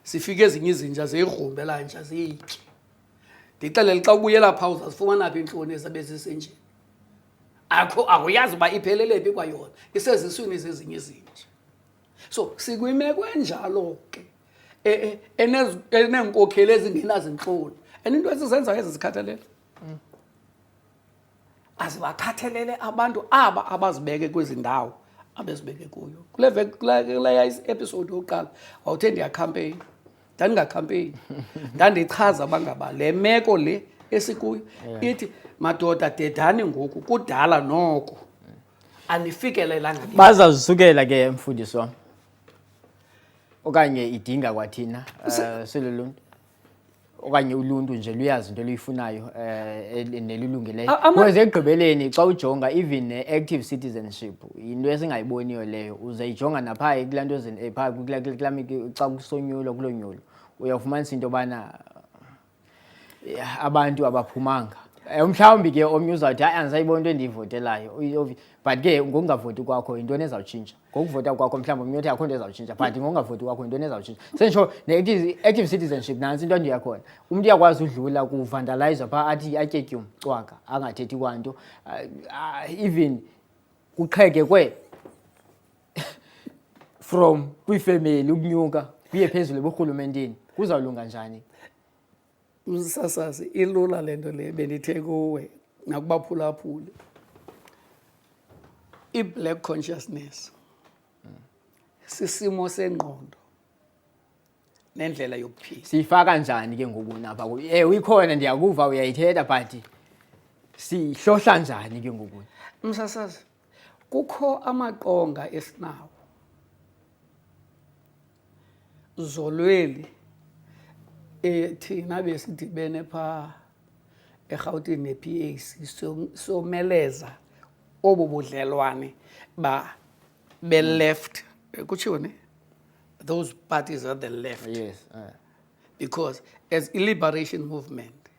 sifike ezinye izinja ziyigrumbe laa nja ziyitye ndixelele xa ubuyela phaa uzazifumana phi intloni ezabe zisenjeni akuyazi uba iphelele phi kwayona iseziswini zezinye izinja. So sikwimeko enjalo ke eneenkokheli ezingenazintloni and into esizenzayo ezizikhathalele azibakhathalele abantu aba abazibeke kwezi ndawo abezibeke kuyo. Kule episode yokuqala wawuthe ndiyakhampeyina ndandingakhampeyini ndandichaza bangaba le meko le esikuyo ithi madoda dedani ngoku kudala noko anifikelelanga bazazisukela ke mfundisi wam okanye idinga kwathina siluluntu okanye uluntu nje luyazi into luyifunayo nelulungileyo because ekugqibeleni xa ujonga even active citizenship into esingayiboniyo leyo uzayijonga napha kulaa nto phaa xa kusonyulwa kuloo nyulo uyawufumanisa into yobana abantu abaphumanga mhlawumbi ke omnye uzawuthi hayi andisayibona into endiyivotelayo but ke ngokungavoti kwakho yintoni ezawutshintsha ngokuvota kwakho mhlawumbi omnye uthi akho nto ezawutshintsha but ngokungavoti kwakho yintoni ezawutshintsha senditsho ne-active citizenship nantsi into endiyakhona umntu uyakwazi udlula kuvandalize phaa athi atyetyum cwaka angathethi kwanto even kuqhekekwe from kwiifemeli ukunyuka kuye phezulu eburhulumenteni kuzawulunga njani? Msasazi ilula lento le bendithe kuwe nakubaphulaphuli i-black consciousness sisimo sengqondo nendlela yokuphila siyifaka njani ke ngoku napha uyikhona ndiyakuva uyayithetha but sihlohla njani ke ngoku? Msasazi kukho amaqonga esinawo zolweli thina besidibene phaa eRhawutini ne-PAC someleza obu budlelwane be-left kutshiwo ne those parties are the left. Yes. Because as i-liberation movement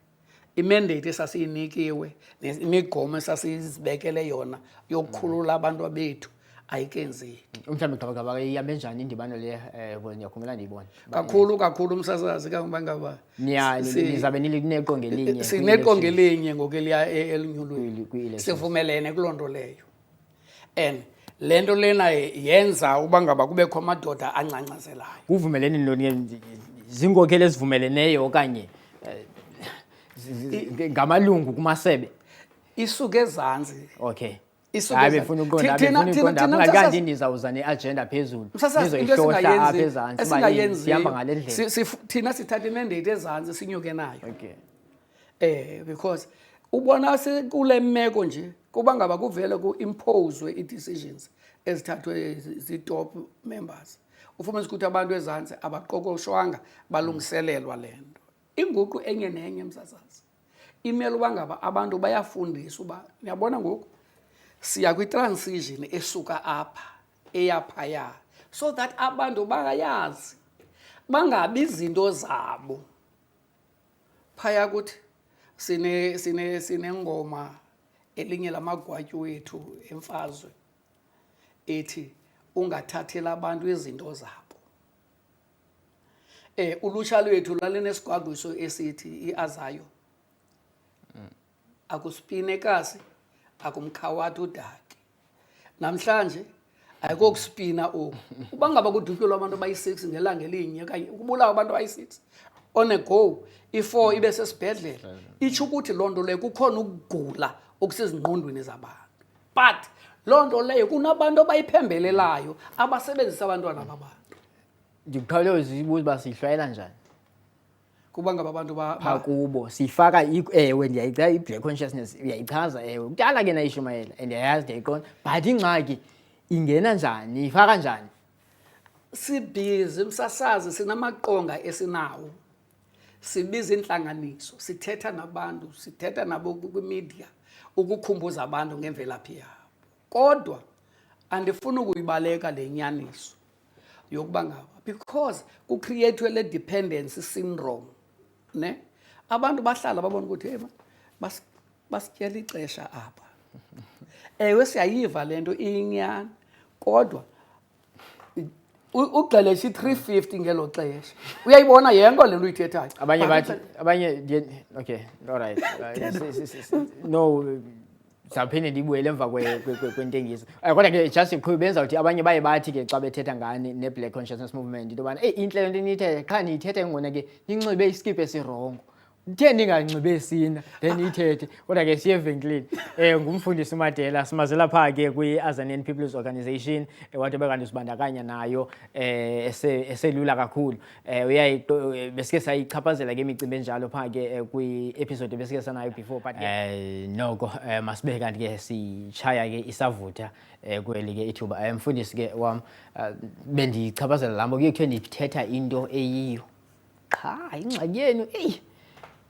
imandate esasiyinikiwe imigomo esasizibekele yona yokukhulula abantu bethu ayikenzeki. Mhlawumbi gqabagqaba ihambe njani indibano le ndiyakhumbula ndiyibona kakhulu msasazi kangubangaba nizabe nineqonga elinye sineqonga elinye ngokeliya elinyulweni sivumelene kuloo nto leyo and le nto lena yenza uba ngaba kubekho amadoda ancangcazelayo. Kuvumelene ntoni? Ziinkokheli ezivumeleneyo okanye ngamalungu kumasebe isuke ezantsi? Okay. Hayi befuna ukuqonda kanti ndizawuza ne-agenda phezulu nizoyihlohla apha ezantsi sihamba ngale ndlela thina sithatha imandate ezantsi sinyuke nayo. Because ubona sekule meko nje kuba ngaba kuvele ku-impozwe ii-decisions ezithathwe zii-top members ufumanisa ukuthi abantu ezantsi abaqokoshwanga balungiselelwa le nto. Inguqu enye nenye msasazi imele uba ngaba abantu bayafundiswa uba niyabona ngoku siya kwi-transition esuka apha eyaphaya so that abantu bangayazi bangabi izinto zabo phaya kuthi sinengoma elinye lamagwatyu wethu emfazwe ethi ungathathela abantu izinto zabo. Ulutsha lwethu lalinesigwagwiso esithi iazayo akuspine kasi akumkhawati udaki. Namhlanje ayikokuspina oku uba ngaba kudutyulwa abantu abayi-6 ngelanga elinye okanye kubulawa abantu abayi-6 on a go i-4 ibe sesibhedlele itsho ukuthi loo nto leyo kukhona ukugula okusezingqondweni zabantu but loo nto leyo kunabantu abayiphembelelayo abasebenzisa abantwana babantu. Ndikukhawuleza uzibuza uba siyihlwayela njani kuba ngaba abantu phaa kubo siyifaka ewe ndiyayicela i-black consciousness uyayichaza ewe kudala ke nayishumayela and ndiyayazi ndiyayiqonda but ingxaki ingena njani niyifaka njani? Sibhizi msasazi sinamaqonga esinawo sibiza intlanganiso sithetha nabantu sithetha nabo kwimedia ukukhumbuza abantu ngemvelaphi yabo kodwa andifuni ukuyibaleka le nyaniso yokuba ngaba because kucreatwe le dependency syndrome ne abantu bahlala babona ukuthi hey basityela ixesha apha. Ewe siyayiva lento iyinyani kodwa ugxelesha i-350 ngelo xesha uyayibona yengo le nto uyithethayo. Abanye bathi okay all right no zaphinde ndibuyele emva kwentengiso kodwa ke just iqhubi benzawuthi abanye baye bathi ke xa bethetha ngani ne-black consciousness movement into yobana intle le nto niyithetha qha niyithetha ngona ke ninxibe isikiphu esirongo Ngithe ninganxibe sina then ithethe kodwa ke siye evenkileni ngumfundisi uMadela simazela pha ke kwi-Azanian People's Organization wathi bekanti usibandakanya nayo eselula kakhulu besike sayichaphazela ke imicimbi enjalo pha ke kwi-episode besike sanayo before but noko masibe kanti ke sichaya ke isavutha kweli ke ithuba mfundisi ke wam bendichaphazela lambo kuye kuthiwe ndithetha into eyiyo qha ingxaki yenu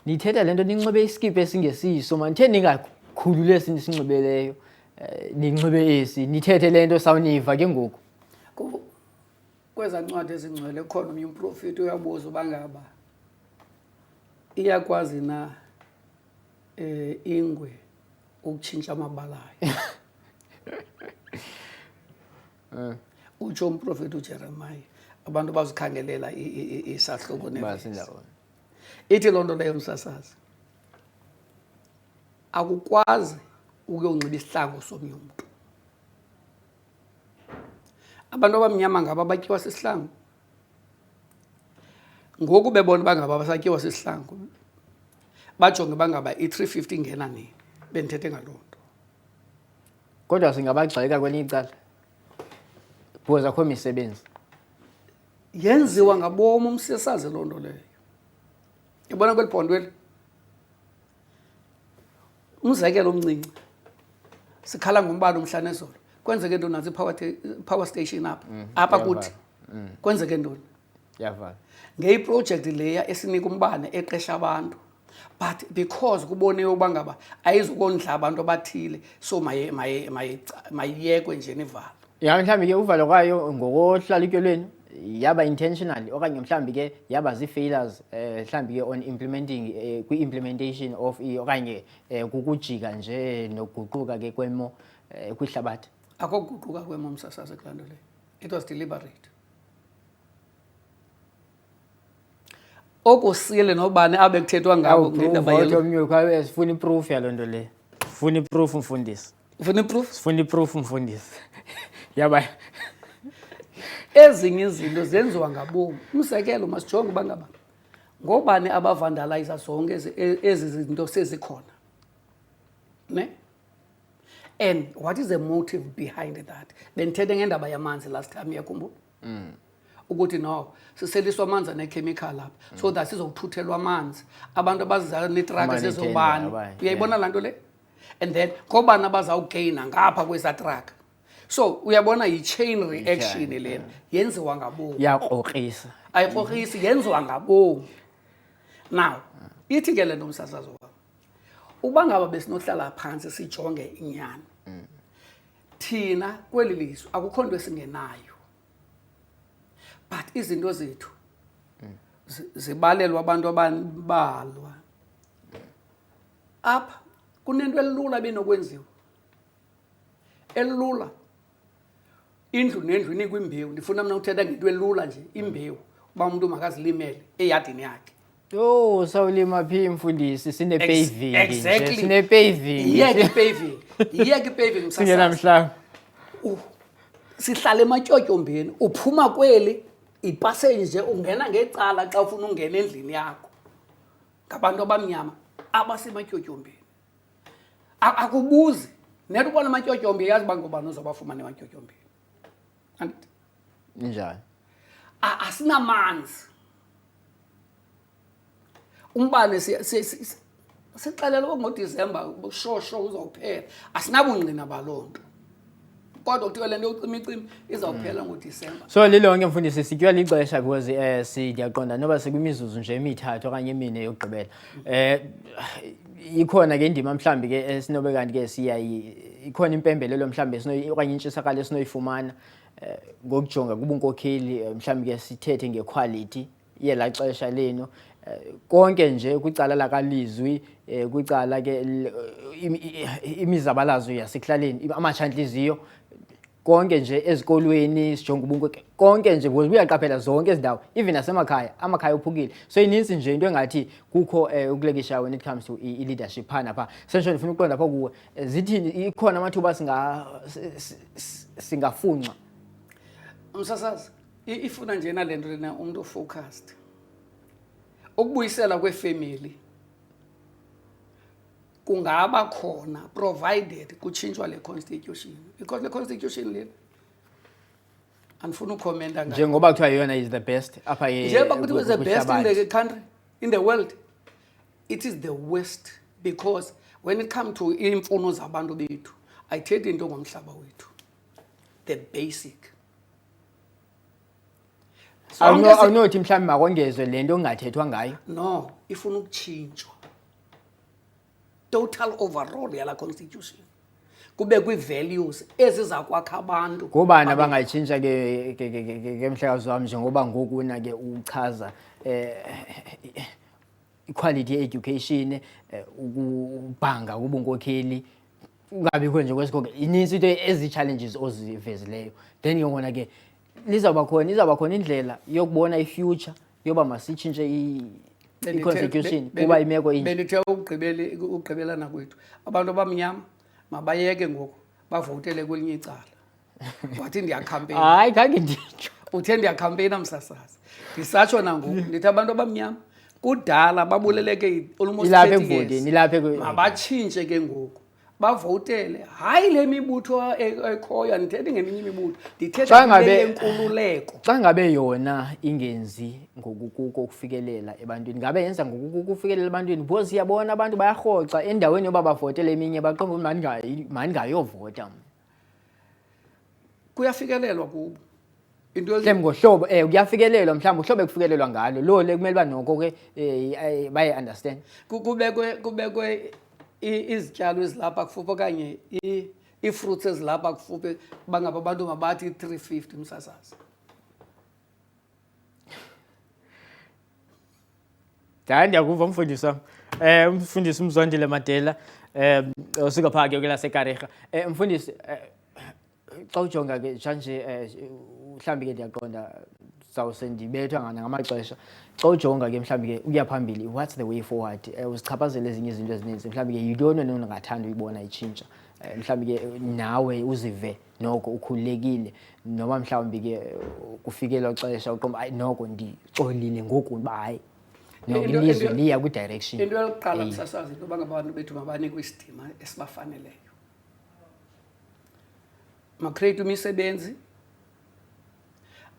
nithetha lento ninxibe iskipa esingesiso man the ningakhulule sinxibileyo ninxibe esi nithethe lento sawuniva ke ngoku kweza ncwadi ezingcwele khona omnye umprofeti uyabuza ubangaba iyakwazi na ingwe ukutshintsha amabala ayo utsho umprofeti uJeremiah abantu bazikhangelela isahluko basindawo ithi loo nto leyo msasazi akukwazi ukuyonxiba isihlangu somnye umntu abantu abamnyama ngaba batyiwa sisihlangu ngoku bebona bangaba basatyiwa sisihlangu bajonge bangaba i-350 ingena nini bendithethe ngaloo nto kodwa singabagxeka kwelinye icala because akho misebenzi yenziwa ngabomu umsasazi loo nto leyo ibona kweli phondo eli umzekelo omncinci sikhala ngombane umhlane ezolo kwenzeke ntoni nazi power station apha kuthi kwenzeke ntoni yavala ngeyiproject leya esinika umbane eqesha abantu but because kuboniwe ukuba ngaba ayizukondla abantu abathile so mayiyekwe nje nivalo mhlawumbi ke uvalo kwayo ngokohlalityelweni yaba intentional okanye mhlawumbi ke yaba zi-failures mhlawumbi ke on implementing kwi-implementation of okanye kukujika nje nokuguquka ke kwemo kwihlabathi akokuguquka kwemo msasazi kulaa nto leyo it was deliberate okusile nobani abe kuthethwa ngabo ngendaba sifuna iproof yaloo nto leyo sifuna iproof mfundisi sifuna iproof mfundisi yaba ezinye izinto zenziwa ngabomu umzekelo masijonge uba ngaba ngobani abavandalayiza zonke ezi zinto sezikhona ne and what is the motive behind that bendithethe ngendaba yamanzi last time yakhumbula ukuthi no siseliswa amanzi anekhemikhali apha so that sizokuthuthelwa amanzi abantu abazizayo neetraka zezobani uyayibona laa nto le and then ngobani abazawugeyina ngapha kweza traka so uyabona yi-chain reaction lena yenziwa ngabomu yakrokrisa ayikrokrisi yenziwa ngabomu now ithi ke le nto umsasazo wam uba ngaba besinohlala phantsi sijonge inyani thina kweli lizwe akukho nto esingenayo but izinto zethu zibalelwa abantu abanbalwa apha kunento elula benokwenziwa elula indlu nendlu inikwa imbewu ndifuna mna uthetha ngento elula nje imbewu uba umuntu makazilimele eyadini yakhe sawulima phi mfundisi sine-paving exactly sine-paving yiyeke ipaving singenamhlaba sihlala ematyotyombeni uphuma kweli ipasenje ungena ngecala xa ufuna ungena endlini yakho ngabantu abamnyama abasematyotyombeni akubuzi net ubona amatyotyombe yazi uba ngobani uzawubafumana ematyotyombeni njani asinamanzi umbane sixelele ngodisemba shosho uzawuphela asinabungqina baloo nto kodwa kuthiwa le nto ucimicimi izawuphela ngodisemba so lilonke mfundisi sitywa lixesha because siyaqonda noba sikwimizuzu nje emithathu okanye emine yokugqibela ikhona ke indima mhlawumbi ke esinobe kanti ke ikhona impembelelo mhlawumbi okanye intshisakalo esinoyifumana ngokujonga kubunkokheli mhlawumbi ke sithethe ngequality yela xesha lenu konke nje kwicala lakalizwi kwicala ke imizabalazo yasekuhlaleni amatshantliziyo konke nje ezikolweni sijonga ubunkokheli konke nje because uyaqaphela zonke ezindawo even nasemakhaya amakhaya ophukile so ininzi nje into engathi kukho ukulekisha when it comes to i-leadership phana pha sentsho ndifuna ukuqonda apha kuwe zithini ikhona amathuba singafunxa umsasazi ifuna njena le nto lena umuntu ofocused ukubuyisela kwefamily kungaba khona provided kutshintshwa le constitution, because le constitution le andifuna ukhomenta ngayo njengoba kuthiwa yona is the best apha njengoba kuthiwa is the best in the country, in the world. It is the worst, because when it comes to imfuno zabantu bethu ayithethi into ngomhlaba wethu, the basic. awunothi mhlawumbi makongezwe le nto kungathethwa ngayo. No, ifuna ukutshintshwa total overall yala constitution, kube kwi-values eziza kwakha abantu. Ngobani abangayitshintsha ke mhlekazi wami, njengoba ngokuna ke uchaza equality education, ukubhanga kubunkokheli, ungabikho nje kwesikho ininzi into ezi-challenges ozivezileyo. Then yongona ke izawuba khona indlela yokubona i-future yoba masitshintshe i-constitution kuba imeko inje. Bendithe ugqibelana kwethu abantu abamnyama mabayeke ngoku bavotele kwelinye icala. Wathi ndiyakhampeyina. Hayi khange nditsho. Uthe ndiyakhampeyina msasazi. Ndisatsho nangoku ndithi abantu abamnyama kudala babuleleke almost 30 years. Mabatshintshe ke ngoku bavotele, hayi le mibutho ekhoyo, andithethi ngeminye imibutho, ndithetha ngenkululeko. Xa ngabe yona ingenzi ngokukuko ukufikelela ebantwini, ngabe yenza ngokukuko ukufikelela ebantwini, because siyabona abantu bayarhoxa endaweni yoba bavotele eminye baqonga mandingayovota. Kuyafikelelwa kubo into mhlawumbi ngohlobo kuyafikelelwa, mhlawumbi uhlobo ekufikelelwa ngalo lo le kumele uba noko ke baye understand. Kubekwe izityalo ezilapha kufuphi okanye ii-fruits ezilapha kufuphi bangaba abantu mabathi 350 msasazi. Ndiyakuva mfundisi wam. Umfundisi uMzondile Madela usuka phaa ke kwelaseKarega. Mfundisi, xa ujonga ke njanje mhlawumbi ke ndiyaqonda sawuse ndibethwa ngamaxesha, xa ujonga ke mhlawumbi ke ukuya phambili, what's the way forward? Uzichaphazela ezinye izinto ezininzi, mhlawumbi ke yintoni onongathanda uyibona itshintsha, mhlawumbi ke nawe uzive noko ukhululekile, noma mhlawumbi ke kufikela xesha uqomba hayi noko ndixolile ngoku uba hayi noko ilizwe liya kwi-direction. Into yokuqala msasazi into yoba ngabantu bethu mabanikwe isidima esibafaneleyo, makreate imisebenzi,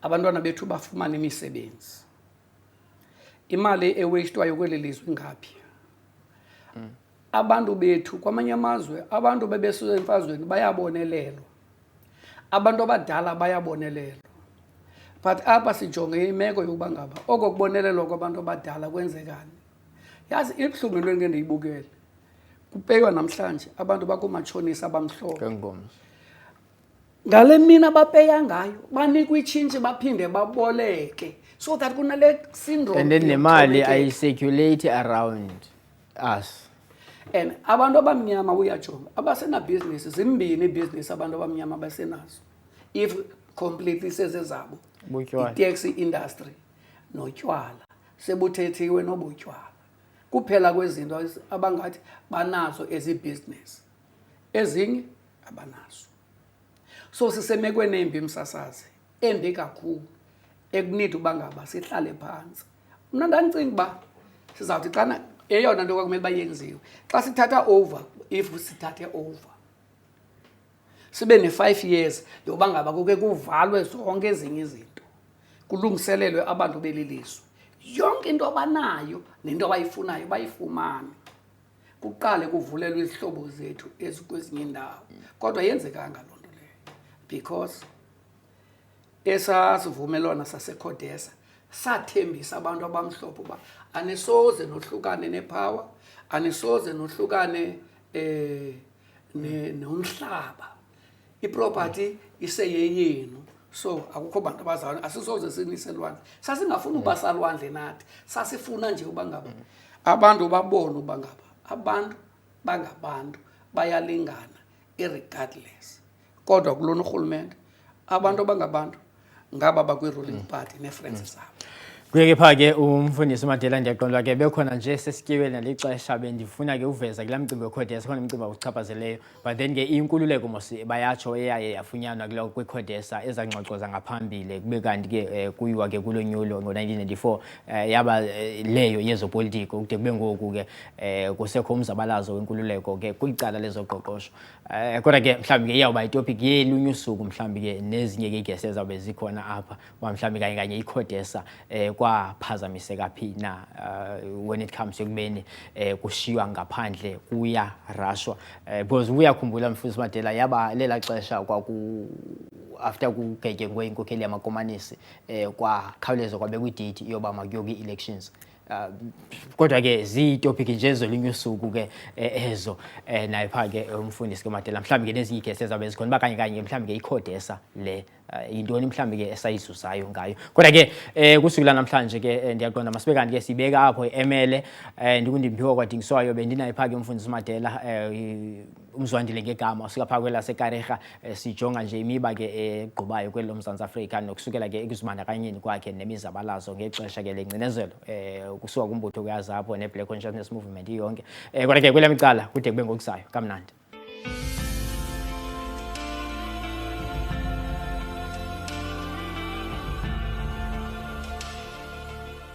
abantwana bethu bafumane imisebenzi. Imali ewastwayo kweli lizwe ingaphi? Abantu bethu kwamanye amazwe, abantu bebesuka emfazweni bayabonelelwa, abantu abadala bayabonelelwa, but apha sijonge imeko yokuba ngaba oko kubonelelwa kwabantu abadala kwenzekani. Yazi ibuhlungu into endike ndiyibukele, kupeywa namhlanje abantu bakumatshonisa abamhlophe. Ngale mina bapeya ngayo banikwa itshintshi baphinde baboleke, so that kunale syndrome. And then nemali ayicirculate around us. And abantu abamnyama uyajonga abasenabhizinisi zimbini ibhizinisi abantu abamnyama basenazo, if completely sezezabo, i-taxi industry notywala sebuthethiwe nobutywala, kuphela kwezinto abangathi banazo ezibhizinisi, ezinye abanazo. So sisemekweni embi msasazi, embi kakhulu, ekunidi uba ngaba sihlale phantsi. Mna ndandicinga uba sizawuthi xana eyona nto kwakumele bayenziwe xa sithatha over, if sithathe over sibe ne-5 years yoba ngaba kuke kuvalwe zonke ezinye izinto, kulungiselelwe abantu beli lizwe, yonke into abanayo nento abayifunayo bayifumane, kuqale kuvulelwe izihlobo zethu ezikwezinye indawo. Kodwa yenzekanga loo nto leyo, because esasivumelwano saseCodesa sathembisa abantu abamhlophe uba anisoze nohlukane nepower, anisoze nohlukane nomhlaba, iproperty iseyeyenu, so akukho bantu abazalwane, asisoze sinise lwandle. Sasingafuna uba salwandle nathi, sasifuna nje uba ngaba abantu babone uba ngaba abantu bangabantu bayalingana irregardless. Kodwa kulona urhulumente abantu abangabantu ngaba bakwi-ruling party ne-friends zabo. Kuye pha ke umfundisi uMandela ndiyaqonda ke bekhona nje sesikiwe nalixesha bendifuna ke uveza kulaa mcimbi weCODESA khona umcimbi awuchaphazeleyo but then ke inkululeko mos bayatsho eyaye yafunyanwa kulo kwiCODESA ezangxoxo zangaphambili kube kanti ke kuyiwa ke kulo nyulo ngo-1994 yaba leyo yezopolitiko kude kube ngoku ke kusekho umzabalazo wenkululeko ke kwicala lezoqoqosho kodwa ke mhlawumbi ke iyawuba itopic yelunye usuku mhlawumbi ke nezinye ke igesi ezawube zikhona apha mhlawumbi kanye iCODESA kwaphazamiseka phi na when it comes ekubeni kushiywa ngaphandle kuya rashwa because uyakhumbula mfundisi Mandela yaba lela xesha kwaku after kugetyengwe inkokheli yamakomanisi kwakhawuleza kwabe kwidate yoba makuyoke elections kodwa ke ziyitopiki nje ezolinye usuku ke ezo naye pha ke umfundisi ke Mandela mhlawumbi ke nezinye igesi ezabe zikhona kanye mhlawumbi ke iCODESA le yintoni mhlawumbi ke esayisusayo ngayo kodwa ke kusuku namhlanje ke ndiyaqonda masibe kanti ke sibeka apho emele ndikundimphiwe kwadingiswayo bendinaye pha ke umfundisi Mandela umzwandile ngegama usuka pha kwelaseKarega sijonga nje imiba ke egqubayo kwelo Mzantsi Afrika nokusukela ke ekuzibandakanyeni kwakhe nemizabalazo ngexesha ke lengcinezelo kusuka kumbutho kuyazapho ne-Black Consciousness Movement iyonke kodwa ke kwela micala kude kube ngokusayo kamnandi.